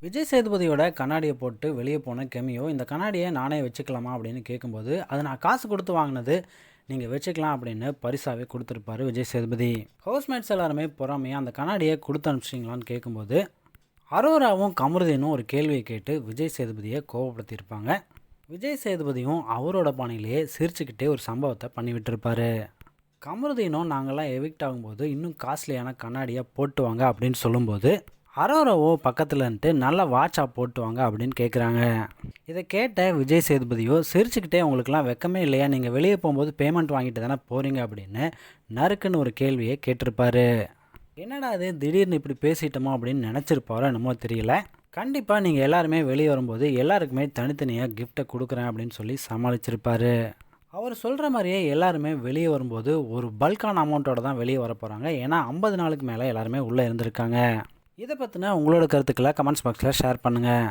விஜய் சேதுபதியோட கண்ணாடியை போட்டு வெளியே போன கெமியோ இந்த கண்ணாடியை நானே வச்சுக்கலாமா அப்படின்னு கேட்கும்போது, அது நான் காசு கொடுத்து வாங்கினது, நீங்கள் வச்சுக்கலாம் அப்படின்னு பரிசாவே கொடுத்துருப்பாரு விஜய் சேதுபதி. ஹவுஸ்மேட்ஸ் எல்லாருமே பொறாமையாக அந்த கண்ணாடியை கொடுத்து அனுப்பிச்சிங்களான்னு கேட்கும்போது, அரோராவும் கமருதீனும் ஒரு கேள்வியை கேட்டு விஜய் சேதுபதியை கோபப்படுத்தியிருப்பாங்க. விஜய் சேதுபதியும் அவரோட பாணியிலேயே சிரிச்சுக்கிட்டே ஒரு சம்பவத்தை பண்ணி விட்டுருப்பாரு. கமருதீனும் நாங்கள்லாம் எவிக்ட் ஆகும்போது இன்னும் காஸ்ட்லியான கண்ணாடியாக போட்டு வாங்க அப்படின்னு சொல்லும்போது, அரோராவோ பக்கத்தில் இருந்துட்டு நல்ல வாட்சா போட்டு வாங்க அப்படின்னு கேட்குறாங்க. இதை கேட்ட விஜய் சேதுபதியோ சிரிச்சுக்கிட்டே, உங்களுக்குலாம் வெக்கமே இல்லையா, நீங்கள் வெளியே போகும்போது பேமெண்ட் வாங்கிட்டு தானே போகிறீங்க அப்படின்னு நறுக்குன்னு ஒரு கேள்வியை கேட்டிருப்பாரு. என்னடா அது திடீர்னு இப்படி பேசிட்டோமோ அப்படின்னு நினச்சிருப்பாரோ என்னமோ தெரியல. கண்டிப்பாக நீங்கள் எல்லாருமே வெளியே வரும்போது எல்லாருக்குமே தனித்தனியாக கிஃப்ட்டை கொடுக்குறேன் அப்படின்னு சொல்லி சமாளிச்சிருப்பாரு. அவர் சொல்கிற மாதிரியே எல்லாருமே வெளியே வரும்போது ஒரு பல்கான அமௌண்ட்டோட தான் வெளியே வர போகிறாங்க. ஏன்னா 50 நாளுக்கு மேலே எல்லாருமே உள்ளே இருந்திருக்காங்க. இதை பற்றின உங்களோட கருத்துக்களை கமெண்ட்ஸ் பாக்ஸில் ஷேர் பண்ணுங்கள்.